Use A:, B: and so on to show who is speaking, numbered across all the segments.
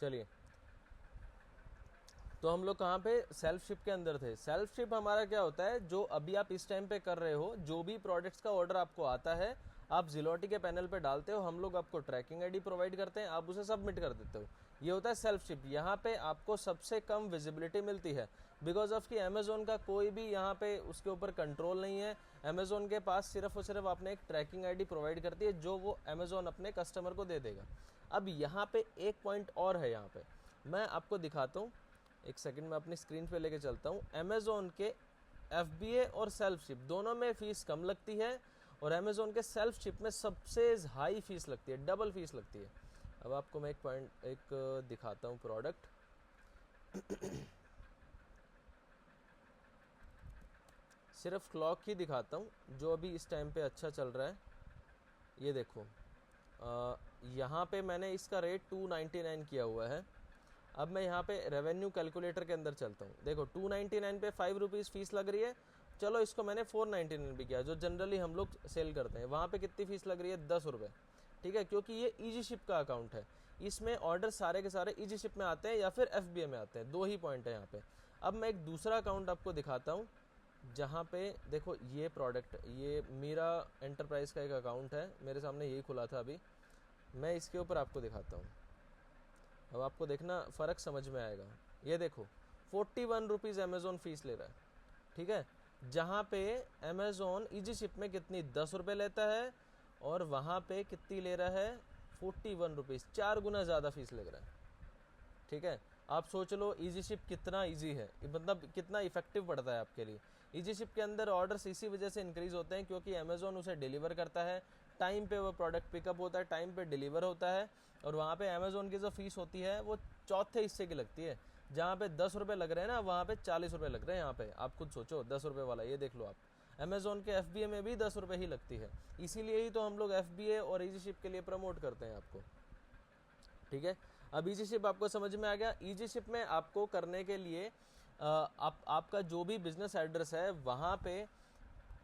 A: चलिए, तो हम लोग कहाँ पे, सेल्फ शिप के अंदर थे। सेल्फ शिप हमारा क्या होता है, जो अभी आप इस टाइम पे कर रहे हो, जो भी प्रोडक्ट्स का ऑर्डर आपको आता है आप जिलोटी के पैनल पे डालते हो, हम लोग आपको ट्रैकिंग आईडी प्रोवाइड करते हैं, आप उसे सबमिट कर देते हो। ये होता है सेल्फ शिप। यहाँ पे आपको सबसे कम विजिबिलिटी मिलती है, बिकॉज ऑफ कि अमेजोन का कोई भी यहाँ पे उसके ऊपर कंट्रोल नहीं है। अमेजोन के पास सिर्फ और सिर्फ आपने एक ट्रैकिंग आईडी प्रोवाइड करती है, जो वो अमेजोन अपने कस्टमर को दे देगा। अब यहाँ पे एक पॉइंट और है, यहाँ पे मैं आपको दिखाता हूँ, एक सेकंड में अपनी स्क्रीन पे लेके चलता हूँ। अमेजोन के FBA और सेल्फ शिप दोनों में फ़ीस कम लगती है, और अमेजोन के सेल्फ शिप में सबसे हाई फीस लगती है, डबल फीस लगती है। अब आपको मैं एक दिखाता हूँ प्रोडक्ट। सिर्फ क्लॉक ही दिखाता हूँ जो अभी इस टाइम पे अच्छा चल रहा है। ये देखो, यहाँ पे मैंने इसका रेट 299 किया हुआ है। अब मैं यहाँ पे रेवेन्यू कैलकुलेटर के अंदर चलता हूँ। देखो 299 पे 5 रुपीज़ फीस लग रही है। चलो इसको मैंने 499 भी किया, जो जनरली हम लोग सेल करते हैं। वहाँ पे कितनी फीस लग रही है, 10 रुपये। ठीक है, क्योंकि ये ईजी शिप का अकाउंट है, इसमें ऑर्डर सारे के सारे ईजी शिप में आते हैं या फिर FBA में आते हैं, दो ही पॉइंट है यहाँ पे। अब मैं एक दूसरा अकाउंट आपको दिखाता हूँ, जहाँ पे देखो ये प्रोडक्ट, ये मीरा एंटरप्राइज का एक अकाउंट है, मेरे सामने यही खुला था अभी। मैं इसके ऊपर आपको दिखाता हूँ, अब आपको देखना फ़र्क समझ में आएगा। ये देखो 41 रुपीज़ अमेज़ोन फ़ीस ले रहा है। ठीक है, जहाँ पे अमेज़ोन ईजी शिप में कितनी 10 रुपये लेता है, और वहाँ पे कितनी ले रहा है 41 रुपीज़, 4 गुना ज़्यादा फीस लग रहा है। ठीक है, आप सोच लो ईजी शिप कितना ईजी है, मतलब कितना इफेक्टिव पड़ता है आपके लिए। ईजी शिप के अंदर ऑर्डर्स इसी वजह से इंक्रीज़ होते हैं क्योंकि अमेज़ोन उसे डिलीवर करता है, टाइम पे वो प्रोडक्ट पिकअप होता है, टाइम पे डिलीवर होता है, और वहाँ पे अमेज़ोन की जो फीस होती है वो चौथे हिस्से की लगती है। जहाँ पे 10 रुपये लग रहे हैं ना, वहाँ पे 40 रुपये लग रहे हैं। यहाँ पे आप खुद सोचो, 10 रुपये वाला ये देख लो आप, अमेज़ोन के FBA में भी 10 रुपये ही लगती है। इसीलिए ही तो हम लोग FBA और ईजी शिप के लिए प्रमोट करते हैं आपको। ठीक है, अब ईजी शिप आपको समझ में आ गया। ईजी शिप में आपको करने के लिए आपका जो भी बिजनेस एड्रेस है वहाँ पे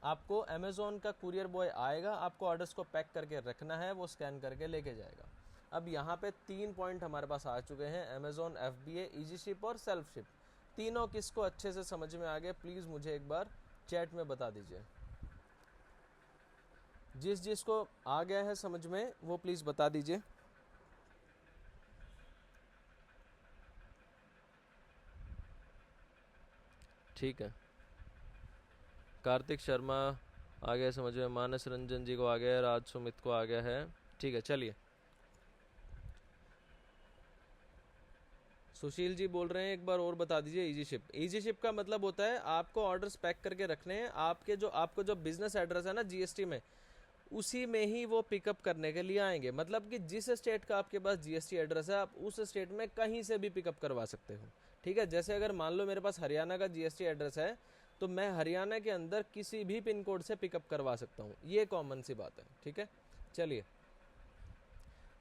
A: आपको अमेज़ोन का कुरियर बॉय आएगा, आपको ऑर्डर्स को पैक करके रखना है, वो स्कैन करके लेके जाएगा। अब यहाँ पे 3 पॉइंट हमारे पास आ चुके हैं, अमेज़ोन, FBA, ईजी शिप और सेल्फ शिप। तीनों किसको अच्छे से समझ में आ गए, प्लीज़ मुझे एक बार चैट में बता दीजिए। जिसको आ गया है समझ में वो प्लीज़ बता दीजिए। ठीक है, कार्तिक शर्मा आ गया समझ में, मानस रंजन जी को आ गया है, राज सुमित को आ गया है। ठीक है, चलिए, सुशील जी बोल रहे हैं एक बार और बता दीजिए। ईजी शिप, ईजी शिप का मतलब होता है आपको ऑर्डर्स पैक करके रखने हैं, आपको जो बिजनेस एड्रेस है ना GST में, उसी में ही वो पिकअप करने के लिए आएंगे। मतलब कि जिस स्टेट का आपके पास GST एड्रेस है, आप उस स्टेट में कहीं से भी पिकअप करवा सकते हो। ठीक है, जैसे अगर मान लो मेरे पास हरियाणा का GST एड्रेस है, तो मैं हरियाणा के अंदर किसी भी पिन कोड से पिकअप करवा सकता हूँ, ये कॉमन सी बात है। ठीक है, चलिए,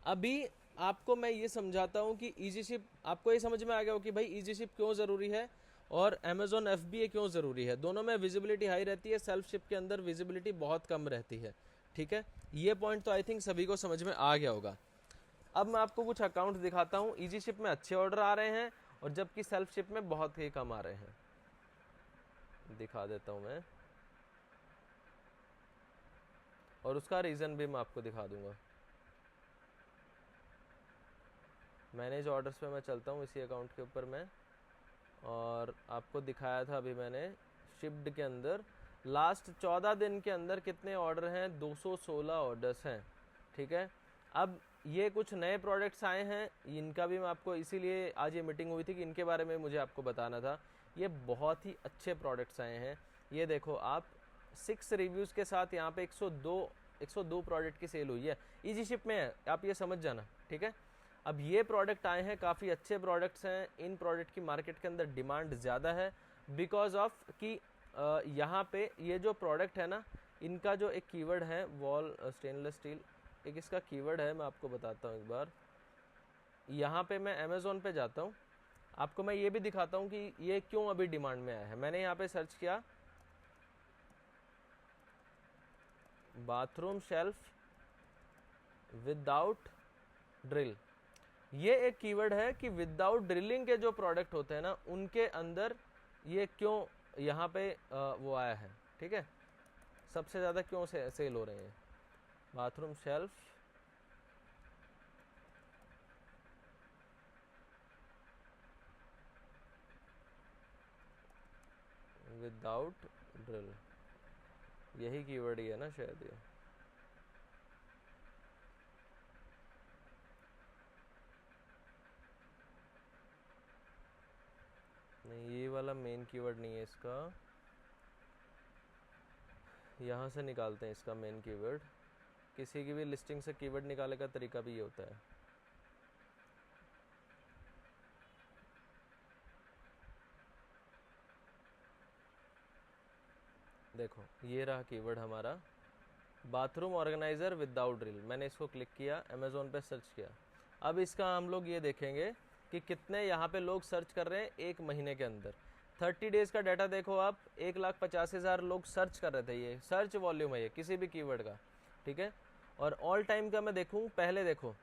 A: अभी आपको मैं ये समझाता हूँ कि ईजी शिप, आपको ये समझ में आ गया हो कि भाई ईजी शिप क्यों ज़रूरी है और अमेज़ॉन FBA क्यों ज़रूरी है। दोनों में विजिबिलिटी हाई रहती है, सेल्फ शिप के अंदर विजिबिलिटी बहुत कम रहती है। ठीक है, ये पॉइंट तो आई थिंक सभी को समझ में आ गया होगा। अब मैं आपको कुछ अकाउंट दिखाता हूँ, ईजी शिप में अच्छे ऑर्डर आ रहे हैं और जबकि सेल्फ शिप में बहुत ही कम आ रहे हैं। दिखा देता हूँ मैं, और उसका रीज़न भी मैं आपको दिखा दूंगा। मैनेज ऑर्डर्स पे मैं चलता हूँ, इसी अकाउंट के ऊपर मैं, और आपको दिखाया था अभी मैंने शिप्ड के अंदर लास्ट 14 दिन के अंदर कितने ऑर्डर हैं, 216 ऑर्डर्स हैं। ठीक है, अब ये कुछ नए प्रोडक्ट्स आए हैं, इनका भी मैं आपको, इसीलिए आज ये मीटिंग हुई थी कि इनके बारे में मुझे आपको बताना था। ये बहुत ही अच्छे प्रोडक्ट्स आए हैं। ये देखो आप, 6 रिव्यूज़ के साथ यहाँ पे 102 प्रोडक्ट की सेल हुई है, ईजी शिप में है, आप ये समझ जाना। ठीक है, अब ये प्रोडक्ट आए हैं, काफ़ी अच्छे प्रोडक्ट्स हैं, इन प्रोडक्ट की मार्केट के अंदर डिमांड ज़्यादा है बिकॉज ऑफ कि यहाँ पे ये जो प्रोडक्ट है ना, इनका जो एक कीवर्ड है वॉल स्टेनलेस स्टील, एक इसका कीवर्ड है, मैं आपको बताता हूँ एक बार। यहाँ पे मैं अमेज़ोन पे जाता हूँ, आपको मैं ये भी दिखाता हूँ कि ये क्यों अभी डिमांड में आया है। मैंने यहाँ पे सर्च किया बाथरूम शेल्फ विदाउट ड्रिल, ये एक कीवर्ड है कि विदाउट ड्रिलिंग के जो प्रोडक्ट होते हैं ना, उनके अंदर ये क्यों यहाँ पे वो आया है, ठीक है, सबसे ज़्यादा क्यों सेल हो रहे हैं। बाथरूम शेल्फ विदाउट ड्रिल, यही कीवर्ड ही है ना शायद ये। नहीं, ये वाला मेन कीवर्ड नहीं है इसका, यहाँ से निकालते हैं इसका मेन कीवर्ड। किसी की भी लिस्टिंग से कीवर्ड निकालने का तरीका भी ये होता है। देखो ये रहा कीवर्ड हमारा, बाथरूम ऑर्गेनाइज़र विदाउट ड्रिल। मैंने इसको क्लिक किया, अमेज़ोन पे सर्च किया। अब इसका हम लोग ये देखेंगे कि कितने यहाँ पे लोग सर्च कर रहे हैं एक महीने के अंदर। 30 डेज़ का डाटा देखो आप, 1,50,000 लोग सर्च कर रहे थे। ये सर्च वॉल्यूम है ये किसी भी कीवर्ड का, ठीक है। और ऑल टाइम का मैं देखूँ, पहले देखो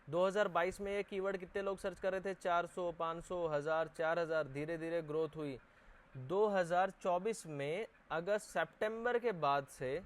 A: 2022 में ये कीवर्ड कितने लोग सर्च कर रहे थे, 400, 500, 1000, 4000, धीरे धीरे ग्रोथ हुई। 2024 में अगस्त सितंबर के बाद से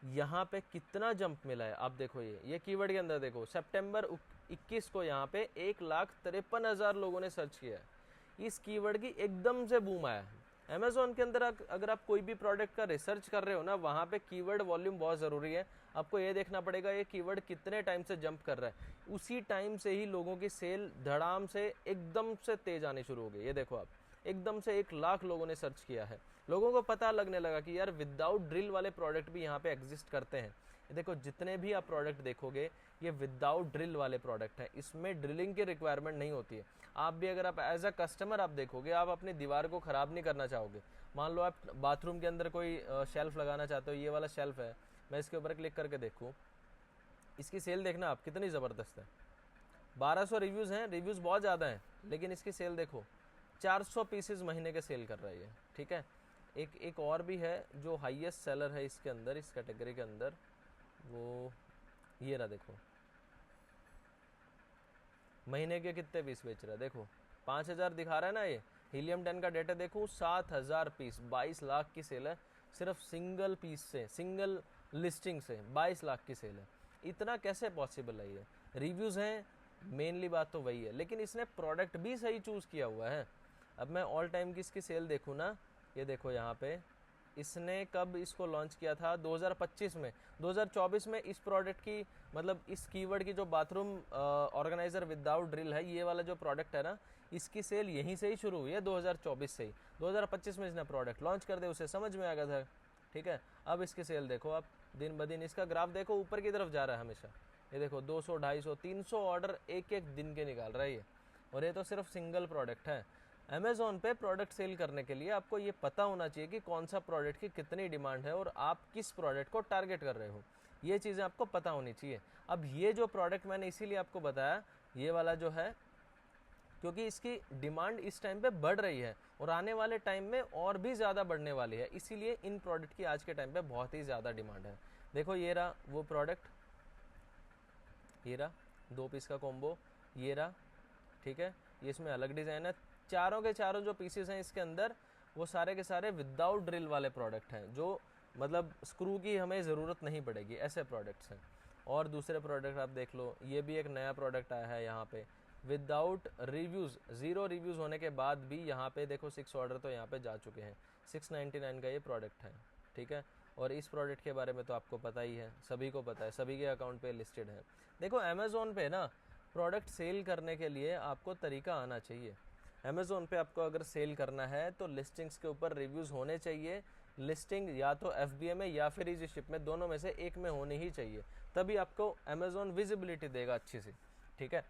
A: यहाँ पे कितना जंप मिला है आप देखो। ये कीवर्ड के अंदर देखो, सितंबर 21 को यहाँ पे 1,53,000 लोगों ने सर्च किया है। इस कीवर्ड की एकदम से बूम आया है। अमेज़ोन के अंदर अगर आप कोई भी प्रोडक्ट का रिसर्च कर रहे हो ना, वहाँ पे कीवर्ड वॉल्यूम बहुत ज़रूरी है। आपको ये देखना पड़ेगा ये कीवर्ड कितने टाइम से जंप कर रहा है, उसी टाइम से ही लोगों की सेल धड़ाम से एकदम से तेज आनी शुरू हो गई। ये देखो आप, एकदम से 1,00,000 लोगों ने सर्च किया है। लोगों को पता लगने लगा कि यार विदाउट ड्रिल वाले प्रोडक्ट भी यहाँ पे एग्जिस्ट करते हैं। ये देखो जितने भी आप प्रोडक्ट देखोगे ये विदाउट ड्रिल वाले प्रोडक्ट हैं, इसमें ड्रिलिंग की रिक्वायरमेंट नहीं होती है। आप भी अगर आप एज अ कस्टमर आप देखोगे, आप अपनी दीवार को ख़राब नहीं करना चाहोगे। मान लो आप बाथरूम के अंदर कोई शेल्फ लगाना चाहते हो, ये वाला शेल्फ है, मैं इसके ऊपर क्लिक करके देखूँ, इसकी सेल देखना आप कितनी ज़बरदस्त है। 1200 रिव्यूज़ हैं, रिव्यूज़ बहुत ज़्यादा हैं, लेकिन इसकी सेल देखो 400 पीसेस महीने के सेल कर रही है, ठीक है। एक और भी है जो हाईएस्ट सेलर है इसके अंदर, इस कैटेगरी के अंदर, वो ये रहा। देखो महीने के कितने पीस बेच रहा है, देखो 5,000 दिखा रहा है ना। ये हीलियम 10 का डेटा देखो, 7,000 पीस, 22 लाख की सेल है सिर्फ सिंगल पीस से, सिंगल लिस्टिंग से 22 लाख की सेल है। इतना कैसे पॉसिबल है ये? रिव्यूज़ हैं, मेनली बात तो वही है, लेकिन इसने प्रोडक्ट भी सही चूज़ किया हुआ है। अब मैं ऑल टाइम की इसकी सेल देखूँ ना, ये देखो यहाँ पे इसने कब इसको लॉन्च किया था, 2025 में। 2024 में इस प्रोडक्ट की, मतलब इस कीवर्ड की जो बाथरूम ऑर्गेनाइज़र विदाउट ड्रिल है, ये वाला जो प्रोडक्ट है ना, इसकी सेल यहीं से ही शुरू हुई है 2024 से ही। 2025 में इसने प्रोडक्ट लॉन्च कर दिया, उसे समझ में आ गया था, ठीक है। अब इसकी सेल देखो आप, दिन ब दिन इसका ग्राफ देखो ऊपर की तरफ जा रहा है हमेशा। ये देखो 200, 250, 300 ऑर्डर एक एक दिन के निकाल रहा है ये, और ये तो सिर्फ सिंगल प्रोडक्ट है। अमेज़ॉन पे प्रोडक्ट सेल करने के लिए आपको ये पता होना चाहिए कि कौन सा प्रोडक्ट की कितनी डिमांड है और आप किस प्रोडक्ट को टारगेट कर रहे हो, ये चीज़ें आपको पता होनी चाहिए। अब ये जो प्रोडक्ट मैंने इसीलिए आपको बताया, ये वाला जो है, क्योंकि इसकी डिमांड इस टाइम पे बढ़ रही है और आने वाले टाइम में और भी ज़्यादा बढ़ने वाली है, इसीलिए इन प्रोडक्ट की आज के टाइम पे बहुत ही ज़्यादा डिमांड है। देखो ये रहा वो प्रोडक्ट, ये रहा 2 पीस का कॉम्बो, ये रहा, ठीक है। ये इसमें अलग डिज़ाइन है, चारों के चारों जो पीसेस हैं इसके अंदर, वो सारे के सारे विदाउट ड्रिल वाले प्रोडक्ट हैं, जो मतलब स्क्रू की हमें ज़रूरत नहीं पड़ेगी, ऐसे प्रोडक्ट्स हैं। और दूसरे प्रोडक्ट आप देख लो, ये भी एक नया प्रोडक्ट आया है यहाँ पे, विदाउट रिव्यूज़, 0 रिव्यूज़ होने के बाद भी यहाँ पे देखो 6 ऑर्डर तो यहाँ पे जा चुके हैं। 699 का ये प्रोडक्ट है, ठीक है। और इस प्रोडक्ट के बारे में तो आपको पता ही है, सभी को पता है, सभी के अकाउंट पे लिस्टेड है। देखो अमेज़ोन पे ना प्रोडक्ट सेल करने के लिए आपको तरीका आना चाहिए। अमेज़ोन पे आपको अगर सेल करना है तो लिस्टिंग्स के ऊपर रिव्यूज़ होने चाहिए। लिस्टिंग या तो FBA में या फिर इजी शिप में, दोनों में से एक में होनी ही चाहिए, तभी आपको अमेज़ोन विजिबिलिटी देगा अच्छी सी, ठीक है।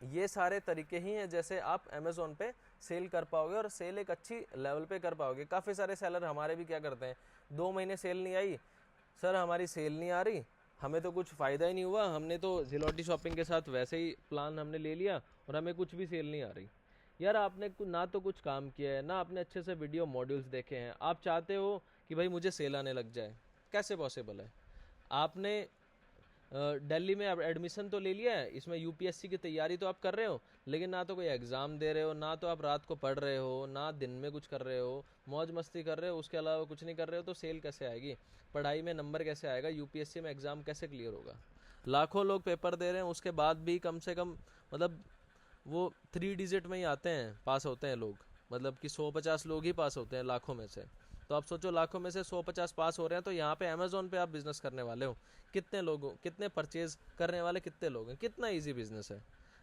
A: ये सारे तरीके ही हैं जैसे आप अमेज़ोन पे सेल कर पाओगे और सेल एक अच्छी लेवल पे कर पाओगे। काफ़ी सारे सेलर हमारे भी क्या करते हैं, 2 महीने सेल नहीं आई, सर हमारी सेल नहीं आ रही, हमें तो कुछ फ़ायदा ही नहीं हुआ, हमने तो ज़ेलॉटी शॉपिंग के साथ वैसे ही प्लान हमने ले लिया और हमें कुछ भी सेल नहीं आ रही। यार आपने ना तो कुछ काम किया है, ना आपने अच्छे से वीडियो मॉड्यूल्स देखे हैं, आप चाहते हो कि भाई मुझे सेल आने लग जाए, कैसे पॉसिबल है? आपने दिल्ली में आप एडमिशन तो ले लिया है, इसमें यूपीएससी की तैयारी तो आप कर रहे हो, लेकिन ना तो कोई एग्ज़ाम दे रहे हो, ना तो आप रात को पढ़ रहे हो, ना दिन में कुछ कर रहे हो, मौज मस्ती कर रहे हो, उसके अलावा कुछ नहीं कर रहे हो, तो सेल कैसे आएगी? पढ़ाई में नंबर कैसे आएगा? यूपीएससी में एग्ज़ाम कैसे क्लियर होगा? लाखों लोग पेपर दे रहे हैं, उसके बाद भी कम से कम मतलब वो 3 डिजिट में ही आते हैं, पास होते हैं लोग, मतलब कि 150 लोग ही पास होते हैं लाखों में से। तो आप सोचो, लाखों में से 150 पास हो रहे हैं, तो यहाँ पे अमेज़ोन पे आप बिज़नेस करने वाले हो, कितने लोग हो, कितने परचेज करने वाले कितने लोग हैं, कितना इजी बिज़नेस है।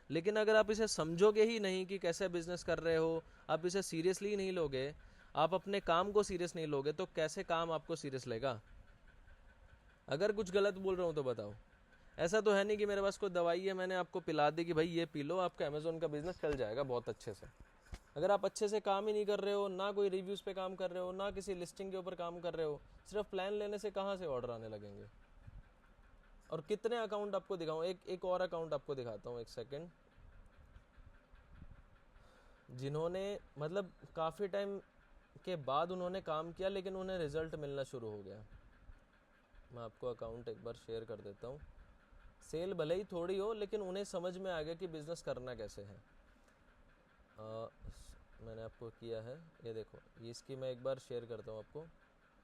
A: लेकिन अगर आप इसे समझोगे ही नहीं कि कैसे बिज़नेस कर रहे हो, आप इसे सीरियसली ही नहीं लोगे, आप अपने काम को सीरियस नहीं लोगे, तो कैसे काम आपको सीरियस लेगा? अगर कुछ गलत बोल रहा हूँ तो बताओ। ऐसा तो है नहीं कि मेरे पास कोई दवाई है, मैंने आपको पिला दी कि भाई ये पी लो, आपका अमेज़ोन का बिज़नेस चल जाएगा बहुत अच्छे से। अगर आप अच्छे से काम ही नहीं कर रहे हो, ना कोई रिव्यूज़ पे काम कर रहे हो, ना किसी लिस्टिंग के ऊपर काम कर रहे हो, सिर्फ प्लान लेने से कहाँ से ऑर्डर आने लगेंगे? और कितने अकाउंट आपको दिखाऊं? एक और अकाउंट आपको दिखाता हूँ, एक सेकेंड, जिन्होंने मतलब काफ़ी टाइम के बाद उन्होंने काम किया, लेकिन उन्हें रिजल्ट मिलना शुरू हो गया। मैं आपको अकाउंट एक बार शेयर कर देता हूँ। सेल भले ही थोड़ी हो, लेकिन उन्हें समझ में आ गया कि बिज़नेस करना कैसे है। मैंने आपको किया है, ये देखो, ये इसकी मैं एक बार शेयर करता हूँ आपको,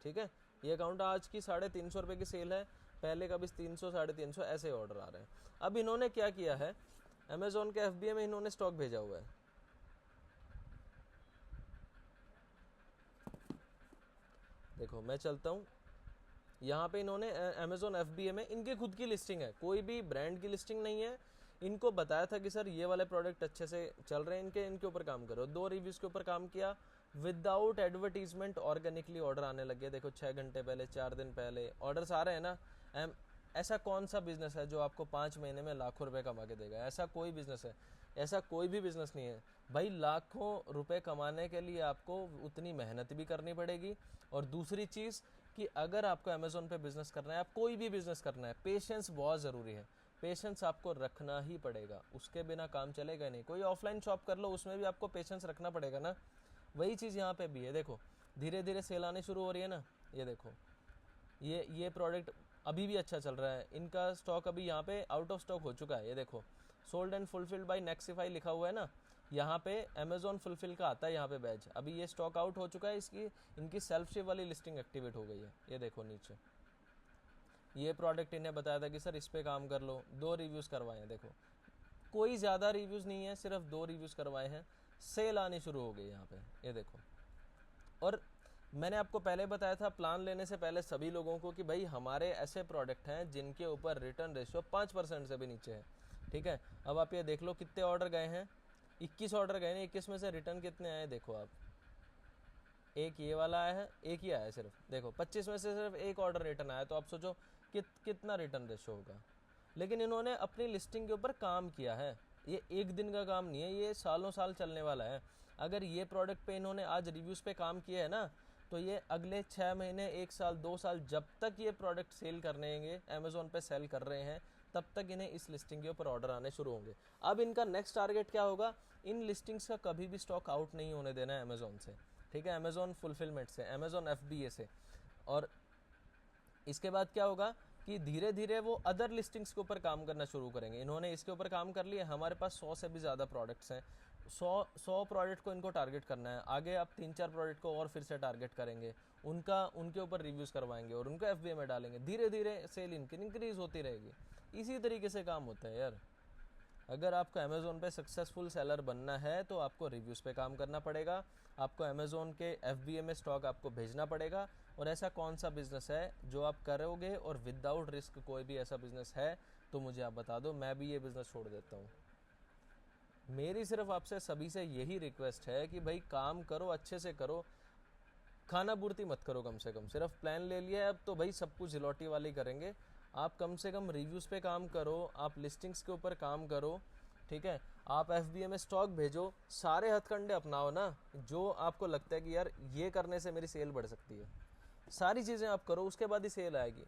A: ठीक है? ये अकाउंट आज की 350 रुपये की सेल है, पहले का भी 300 350 ऐसे ऑर्डर आ रहे हैं। अब इन्होंने क्या किया है, अमेज़ोन के FBA में इन्होंने स्टॉक भेजा हुआ है। देखो मैं चलता हूँ, यहाँ पे इन्होंने अमेज़ोन FBA में इनकी खुद की लिस्टिंग है, कोई भी ब्रांड की लिस्टिंग नहीं है। इनको बताया था कि सर ये वाले प्रोडक्ट अच्छे से चल रहे हैं, इनके ऊपर काम करो। 2 रिव्यूज़ के ऊपर काम किया, विदाउट एडवर्टीजमेंट ऑर्गेनिकली ऑर्डर आने लगे। देखो 6 घंटे पहले, 4 दिन पहले ऑर्डर्स आ रहे हैं ना। ऐसा कौन सा बिजनेस है जो आपको 5 महीने में लाखों रुपए कमा के देगा? ऐसा कोई बिजनेस है? ऐसा कोई भी बिजनेस नहीं है भाई। लाखों रुपए कमाने के लिए आपको उतनी मेहनत भी करनी पड़ेगी। और दूसरी चीज़ कि अगर आपको अमेज़ोन पे बिज़नेस करना है, आप कोई भी बिज़नेस करना है, पेशेंस बहुत ज़रूरी है। पेशेंस आपको रखना ही पड़ेगा, उसके बिना काम चलेगा नहीं। कोई ऑफलाइन शॉप कर लो, उसमें भी आपको पेशेंस रखना पड़ेगा ना। वही चीज़ यहाँ पे भी है। देखो धीरे धीरे सेल आने शुरू हो रही है ना। ये देखो, ये प्रोडक्ट अभी भी अच्छा चल रहा है, इनका स्टॉक अभी यहाँ पे आउट ऑफ स्टॉक हो चुका है। ये देखो, सोल्ड एंड फुलफिल्ड बाय नेक्सिफाई लिखा हुआ है ना, यहाँ पे अमेज़ॉन फुलफिल का आता है यहाँ पे बैच। अभी ये स्टॉक आउट हो चुका है, इसकी इनकी सेल्फ शिप वाली लिस्टिंग एक्टिवेट हो गई है। ये देखो नीचे, ये प्रोडक्ट इन्हें बताया था कि सर इस पर काम कर लो, 2 रिव्यूज़ करवाए हैं। देखो कोई ज़्यादा रिव्यूज़ नहीं है, सिर्फ 2 रिव्यूज़ करवाए हैं, सेल आनी शुरू हो गई यहाँ पे। ये देखो, और मैंने आपको पहले बताया था प्लान लेने से पहले सभी लोगों को कि भाई हमारे ऐसे प्रोडक्ट हैं जिनके ऊपर रिटर्न रेशियो 5% से भी नीचे है, ठीक है? अब आप ये देख लो कितने ऑर्डर गए हैं, 21 ऑर्डर गए हैं। 21 में से रिटर्न कितने आए देखो आप, एक ये वाला आया है, एक ही आया है सिर्फ। देखो 25 में से सिर्फ एक ऑर्डर रिटर्न आया, तो आप सोचो कितना रिटर्न रेशियो होगा। लेकिन इन्होंने अपनी लिस्टिंग के ऊपर काम किया है। ये एक दिन का काम नहीं है, ये सालों साल चलने वाला है। अगर ये प्रोडक्ट पे इन्होंने आज रिव्यूज़ पे काम किया है ना, तो ये अगले 6 महीने, 1 साल, 2 साल, जब तक ये प्रोडक्ट सेल करने होंगे, अमेज़ोन पे सेल कर रहे हैं, तब तक इन्हें इस लिस्टिंग के ऊपर ऑर्डर आने शुरू होंगे। अब इनका नेक्स्ट टारगेट क्या होगा? इन लिस्टिंग्स का कभी भी स्टॉक आउट नहीं होने देना है अमेज़ोन से, ठीक है? अमेज़ोन फुलफिलमेंट से, अमेज़ोन FBA से। और इसके बाद क्या होगा कि धीरे धीरे वो अदर लिस्टिंग्स के ऊपर काम करना शुरू करेंगे। इन्होंने इसके ऊपर काम कर लिया, हमारे पास 100 से भी ज़्यादा प्रोडक्ट्स हैं। 100 प्रोडक्ट को इनको टारगेट करना है। आगे आप 3-4 प्रोडक्ट को और फिर से टारगेट करेंगे, उनके ऊपर रिव्यूज़ करवाएंगे और उनको FBA में डालेंगे। धीरे धीरे सेल इनकी इंक्रीज़ होती रहेगी। इसी तरीके से काम होता है यार। अगर आपको अमेज़ोन पे सक्सेसफुल सेलर बनना है तो आपको रिव्यूज़ पे काम करना पड़ेगा, आपको अमेज़ोन के FBA में स्टॉक आपको भेजना पड़ेगा। और ऐसा कौन सा बिज़नेस है जो आप करोगे और विदाउट रिस्क? कोई भी ऐसा बिज़नेस है तो मुझे आप बता दो, मैं भी ये बिज़नेस छोड़ देता हूँ। मेरी सिर्फ आपसे सभी से यही रिक्वेस्ट है कि भाई काम करो, अच्छे से करो, खाना पूर्ति मत करो। कम से कम सिर्फ प्लान ले लिया है, अब तो भाई सब कुछ जिलोटी वाले करेंगे। आप कम से कम रिव्यूज़ पे काम करो, आप लिस्टिंग्स के ऊपर काम करो, ठीक है? आप FBA में स्टॉक भेजो, सारे हथकंडे अपनाओ ना, जो आपको लगता है कि यार ये करने से मेरी सेल बढ़ सकती है, सारी चीज़ें आप करो, उसके बाद ही सेल आएगी।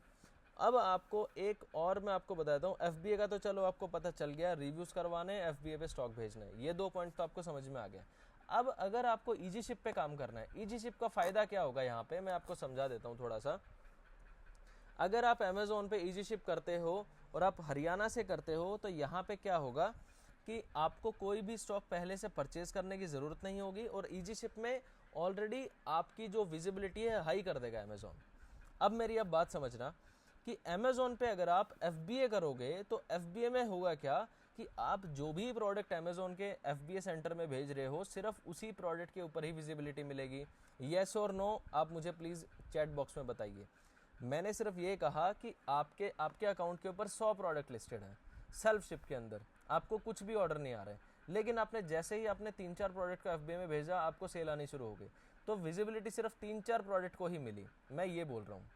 A: अब आपको एक और मैं आपको बताता हूँ, FBA का तो चलो आपको पता चल गया, रिव्यूज़ करवाने, FBA पे स्टॉक भेजना है, ये 2 पॉइंट तो आपको समझ में आ गया। अब अगर आपको ईजी शिप पे काम करना है, ईजी शिप का फ़ायदा क्या होगा यहाँ पे मैं आपको समझा देता हूँ थोड़ा सा। अगर आप अमेज़ोन पे ईजी शिप करते हो और आप हरियाणा से करते हो तो यहाँ पे क्या होगा कि आपको कोई भी स्टॉक पहले से परचेज करने की ज़रूरत नहीं होगी और इजी शिप में ऑलरेडी आपकी जो विजिबिलिटी है हाई कर देगा अमेज़ॉन। अब मेरी अब बात समझना कि अमेज़ॉन पे अगर आप FBA करोगे तो FBA में होगा क्या कि आप जो भी प्रोडक्ट अमेज़ॉन के FBA सेंटर में भेज रहे हो सिर्फ उसी प्रोडक्ट के ऊपर ही विजिबिलिटी मिलेगी। येस और नो आप मुझे प्लीज़ चैट बॉक्स में बताइए। मैंने सिर्फ ये कहा कि आपके अकाउंट के ऊपर 100 प्रोडक्ट लिस्टेड हैं सेल्फ शिप के अंदर, आपको कुछ भी ऑर्डर नहीं आ रहे, लेकिन आपने जैसे ही आपने 3-4 प्रोडक्ट को FBA में भेजा आपको सेल आनी शुरू हो गई, तो विजिबिलिटी सिर्फ 3-4 प्रोडक्ट को ही मिली। मैं ये बोल रहा हूँ,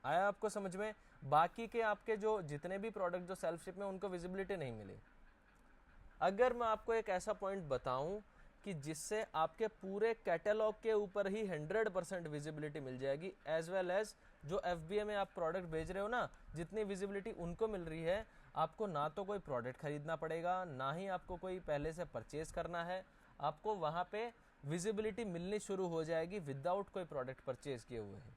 A: आया आपको समझ में? बाकी के आपके जो जितने भी प्रोडक्ट जो सेल्फ शिप में उनको विजिबिलिटी नहीं मिली। अगर मैं आपको एक ऐसा पॉइंट बताऊं कि जिससे आपके पूरे कैटलॉग के ऊपर ही 100% विजिबिलिटी मिल जाएगी, एज वेल एज जो FBA में आप प्रोडक्ट भेज रहे हो ना, जितनी विजिबिलिटी उनको मिल रही है, आपको ना तो कोई प्रोडक्ट खरीदना पड़ेगा, ना ही आपको कोई पहले से परचेज करना है, आपको वहाँ पे विजिबिलिटी मिलनी शुरू हो जाएगी विदाउट कोई प्रोडक्ट परचेज किए हुए हैं।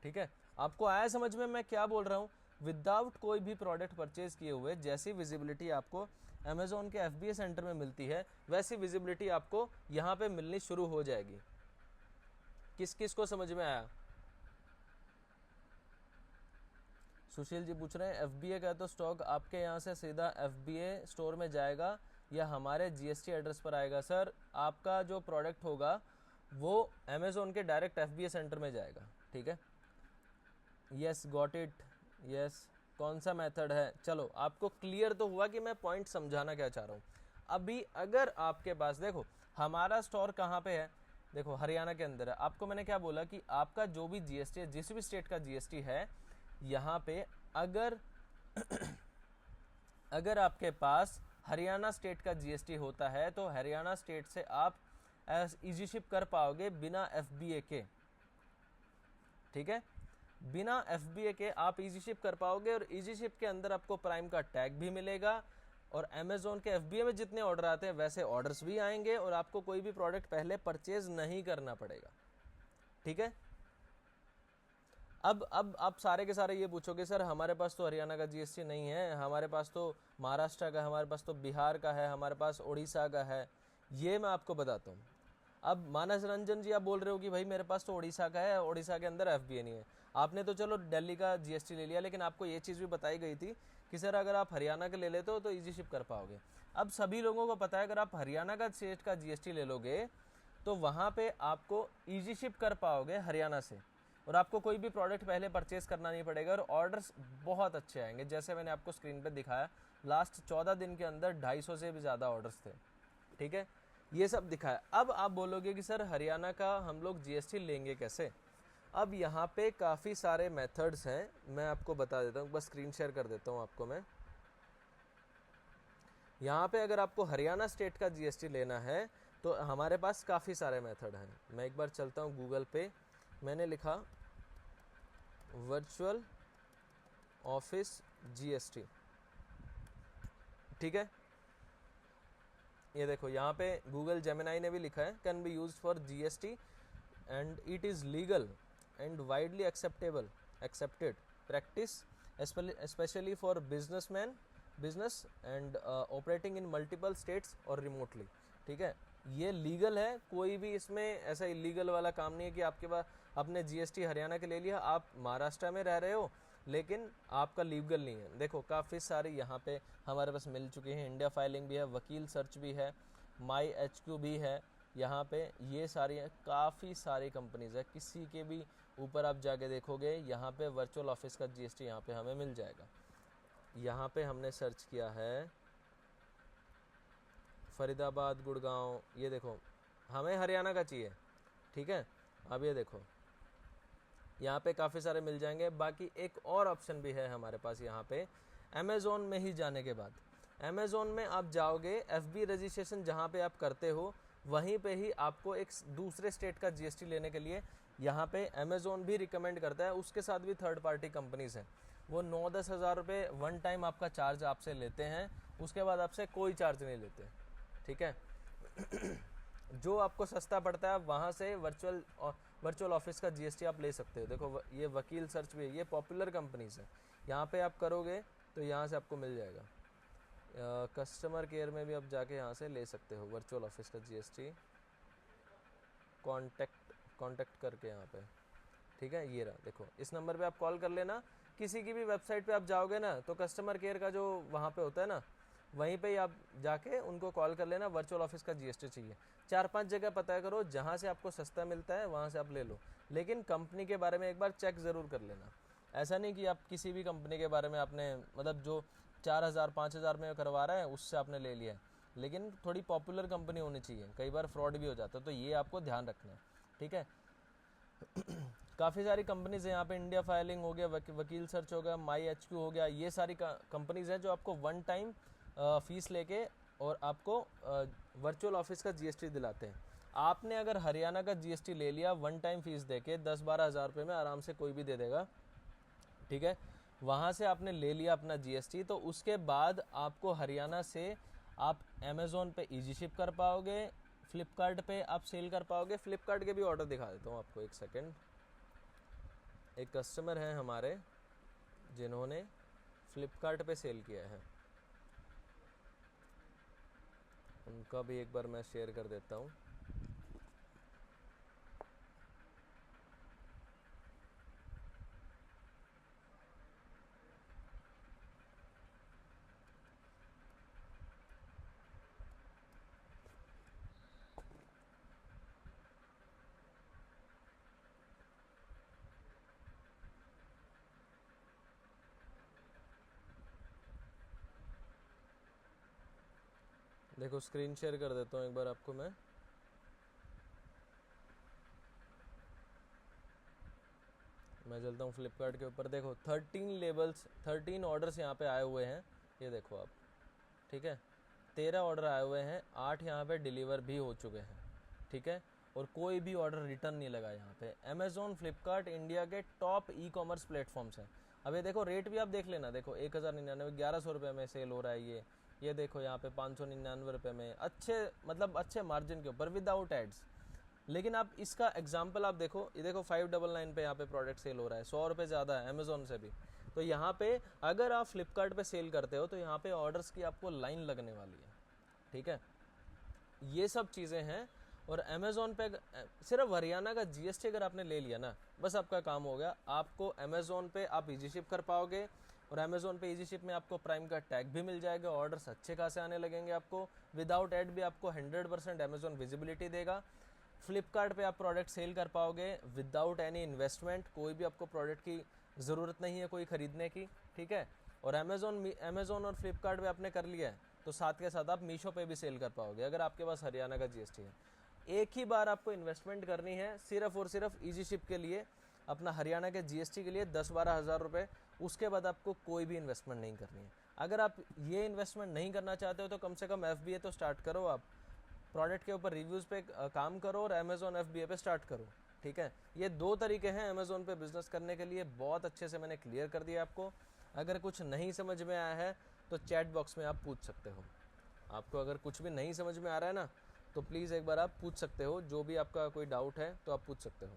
A: ठीक है, आपको आया समझ में मैं क्या बोल रहा हूँ? विदाउट कोई भी प्रोडक्ट परचेज किए हुए जैसी विजिबिलिटी आपको अमेज़ॉन के FBA सेंटर में मिलती है वैसी विजिबिलिटी आपको यहाँ पे मिलनी शुरू हो जाएगी। किस किस को समझ में आया? सुशील जी पूछ रहे हैं FBA का तो स्टॉक आपके यहाँ से सीधा FBA स्टोर में जाएगा या हमारे GST एड्रेस पर आएगा? सर आपका जो प्रोडक्ट होगा वो अमेज़ॉन के डायरेक्ट FBA सेंटर में जाएगा। ठीक है, यस गॉट इट, यस। कौन सा मेथड है? चलो आपको क्लियर तो हुआ कि मैं पॉइंट समझाना क्या चाह रहा हूँ। अभी अगर आपके पास देखो हमारा स्टोर कहाँ पे है, देखो हरियाणा के अंदर है। आपको मैंने क्या बोला कि आपका जो भी GST है, जिस भी स्टेट का GST है, यहाँ पे अगर अगर आपके पास हरियाणा स्टेट का GST होता है तो हरियाणा स्टेट से आप इजी शिप कर पाओगे बिना FBA के। ठीक है, बिना FBA के आप इजी शिप कर पाओगे और इजी शिप के अंदर आपको प्राइम का टैग भी मिलेगा और अमेज़ॉन के FBA में जितने ऑर्डर आते हैं वैसे ऑर्डर्स भी आएंगे और आपको कोई भी प्रोडक्ट पहले परचेज नहीं करना पड़ेगा। ठीक है, अब आप सारे के सारे ये पूछोगे सर हमारे पास तो हरियाणा का GST नहीं है, हमारे पास तो महाराष्ट्र का, हमारे पास तो बिहार का है, हमारे पास उड़ीसा का है। ये मैं आपको बताता हूँ। अब मानस रंजन जी आप बोल रहे हो कि भाई मेरे पास तो उड़ीसा का है, उड़ीसा के अंदर FBA नहीं है। आपने तो चलो दिल्ली का GST ले लिया, लेकिन आपको ये चीज़ भी बताई गई थी कि सर अगर आप हरियाणा का ले लेते हो तो इजी शिप कर पाओगे। अब सभी लोगों को पता है अगर आप हरियाणा का स्टेट का GST ले लोगे तो वहाँ पे आपको इजी शिप कर पाओगे हरियाणा से और आपको कोई भी प्रोडक्ट पहले परचेज करना नहीं पड़ेगा और ऑर्डर्स बहुत अच्छे आएंगे। जैसे मैंने आपको स्क्रीन पे दिखाया, लास्ट 14 दिन के अंदर 250 से भी ज़्यादा ऑर्डर्स थे। ठीक है, ये सब दिखाया। अब आप बोलोगे कि सर हरियाणा का हम लोग GST लेंगे कैसे? अब यहाँ पे काफ़ी सारे मेथड्स हैं, मैं आपको बता देता हूँ, बस स्क्रीन शेयर कर देता हूँ आपको मैं। यहाँ पे अगर आपको हरियाणा स्टेट का GST लेना है तो हमारे पास काफ़ी सारे मेथड हैं। मैं एक बार चलता हूँ गूगल पे, मैंने लिखा वर्चुअल ऑफिस GST। ठीक है, ये देखो यहाँ पे गूगल जेमिनाई ने भी लिखा है can be used for GST and it is legal and widely accepted practice especially for business and operating in multiple states और रिमोटली। ठीक है, ये लीगल है, कोई भी इसमें ऐसा इलीगल वाला काम नहीं है कि आपके पास आपने GST हरियाणा के ले लिया, आप महाराष्ट्र में रह रहे हो लेकिन आपका लीगल नहीं है। देखो काफ़ी सारी यहाँ पे हमारे पास मिल चुकी हैं, इंडिया फाइलिंग भी है, वकील सर्च भी है, माई HQ भी है। यहाँ पे ये सारी काफ़ी सारी कंपनीज है, किसी के भी ऊपर आप जाके देखोगे यहाँ पे वर्चुअल ऑफिस का GST यहाँ पे हमें मिल जाएगा। यहाँ पे हमने सर्च किया है फरीदाबाद, गुड़गांव, ये देखो हमें हरियाणा का चाहिए। ठीक है, अब ये देखो यहाँ पे काफ़ी सारे मिल जाएंगे। बाकी एक और ऑप्शन भी है हमारे पास यहाँ पे, अमेज़ॉन में ही जाने के बाद अमेज़ॉन में आप जाओगे, FB रजिस्ट्रेशन जहाँ पे आप करते हो वहीं पे ही आपको एक दूसरे स्टेट का GST लेने के लिए यहाँ पे अमेज़ॉन भी रिकमेंड करता है। उसके साथ भी थर्ड पार्टी कंपनीज हैं, वो 9-10 हज़ार रुपये वन टाइम आपका चार्ज आपसे लेते हैं, उसके बाद आपसे कोई चार्ज नहीं लेते। ठीक है जो आपको सस्ता पड़ता है वहाँ से वर्चुअल ऑफिस का GST आप ले सकते हो। देखो ये वकील सर्च भी है, ये पॉपुलर कंपनीज है। यहाँ पे आप करोगे तो यहाँ से आपको मिल जाएगा। कस्टमर केयर में भी आप जाके यहाँ से ले सकते हो, वर्चुअल ऑफिस का जीएसटी कॉन्टैक्ट करके यहाँ पे, ठीक है। ये रहा, देखो इस नंबर पे आप कॉल कर लेना। किसी की भी वेबसाइट पे आप जाओगे ना तो कस्टमर केयर का जो वहाँ पे होता है ना, वहीं पे ही आप जाके उनको कॉल कर लेना, वर्चुअल ऑफिस का जीएसटी चाहिए। 4-5 जगह पता करो, जहाँ से आपको सस्ता मिलता है वहाँ से आप ले लो, लेकिन कंपनी के बारे में एक बार चेक ज़रूर कर लेना। ऐसा नहीं कि आप किसी भी कंपनी के बारे में आपने मतलब जो 4,000-5,000 में करवा रहा है उससे आपने ले लिया, लेकिन थोड़ी पॉपुलर कंपनी होनी चाहिए, कई बार फ्रॉड भी हो जाता है, तो ये आपको ध्यान रखना है, ठीक है। काफ़ी सारी कंपनीज़ हैं यहाँ पे, इंडिया फाइलिंग हो गया, वकील सर्च हो गया, माई HQ हो गया, ये सारी कंपनीज़ हैं जो आपको वन टाइम फीस लेके और आपको वर्चुअल ऑफिस का जीएसटी दिलाते हैं। आपने अगर हरियाणा का जीएसटी ले लिया वन टाइम फीस देके 10-12 हज़ार रुपये में, आराम से कोई भी दे देगा, ठीक है। वहाँ से आपने ले लिया अपना जीएसटी, तो उसके बाद आपको हरियाणा से आप अमेज़ोन पे इजी शिप कर पाओगे, फ्लिपकार्ट पे आप सेल कर पाओगे। फ्लिपकार्ट के भी ऑर्डर दिखा देता हूँ आपको, एक सेकेंड। एक कस्टमर हैं हमारे जिन्होंने फ्लिपकार्ट पे सेल किया है, उनका भी एक बार मैं शेयर कर देता हूँ। देखो स्क्रीन शेयर कर देता हूँ एक बार आपको मैं चलता हूँ फ्लिपकार्ट के ऊपर। देखो 13 ऑर्डर्स यहाँ पे आए हुए हैं, ये देखो आप, ठीक है। 13 ऑर्डर आए हुए हैं, 8 यहाँ पे डिलीवर भी हो चुके हैं, ठीक है। और कोई भी ऑर्डर रिटर्न नहीं लगा यहाँ पे। अमेज़ॉन फ्लिपकार्ट इंडिया के टॉप ई कॉमर्स प्लेटफॉर्म्स हैं। अब ये देखो रेट भी आप देख लेना, देखो 1,099 1100 रुपये में सेल हो रहा है ये देखो यहाँ पे 599 रुपये में, अच्छे मतलब अच्छे मार्जिन के ऊपर विदाउट एड्स। लेकिन आप इसका एग्जाम्पल आप देखो, ये देखो 599 पे यहाँ पे प्रोडक्ट सेल हो रहा है, 100 रुपये ज़्यादा है अमेज़ोन से भी। तो यहाँ पे अगर आप फ्लिपकार्ट पे सेल करते हो तो यहाँ पे ऑर्डर्स की आपको लाइन लगने वाली है, ठीक है। ये सब चीज़ें हैं। और अमेज़ोन पे सिर्फ हरियाणा का जीएसटी अगर आपने ले लिया ना, बस आपका काम हो गया। आपको अमेज़ोन पे आप इजी शिप कर पाओगे, और अमेज़ोन पे इजी शिप में आपको प्राइम का टैग भी मिल जाएगा, ऑर्डर्स अच्छे खासे आने लगेंगे आपको, विदाउट एड भी आपको 100% अमेज़ोन विजिबिलिटी देगा। फ्लिपकार्ट पे आप प्रोडक्ट सेल कर पाओगे विदाउट एनी इन्वेस्टमेंट, कोई भी आपको प्रोडक्ट की ज़रूरत नहीं है कोई ख़रीदने की, ठीक है। और अमेज़ोन और फ्लिपकार्ट पे आपने कर लिया है तो साथ के साथ आप मीशो पे भी सेल कर पाओगे अगर आपके पास हरियाणा का जीएसटी है। एक ही बार आपको इन्वेस्टमेंट करनी है सिर्फ और सिर्फ इजी शिप के लिए, अपना हरियाणा के जीएसटी के लिए 10-12 हज़ार रुपये, उसके बाद आपको कोई भी इन्वेस्टमेंट नहीं करनी है। अगर आप ये इन्वेस्टमेंट नहीं करना चाहते हो तो कम से कम FBA तो स्टार्ट करो, आप प्रोडक्ट के ऊपर रिव्यूज़ पे काम करो और अमेज़ॉन FBA पे स्टार्ट करो, ठीक है। ये 2 तरीके हैं अमेज़ॉन पे बिज़नेस करने के लिए, बहुत अच्छे से मैंने क्लियर कर दिया आपको। अगर कुछ नहीं समझ में आया है तो चैट बॉक्स में आप पूछ सकते हो। आपको अगर कुछ भी नहीं समझ में आ रहा है ना तो प्लीज़ एक बार आप पूछ सकते हो, जो भी आपका कोई डाउट है तो आप पूछ सकते हो।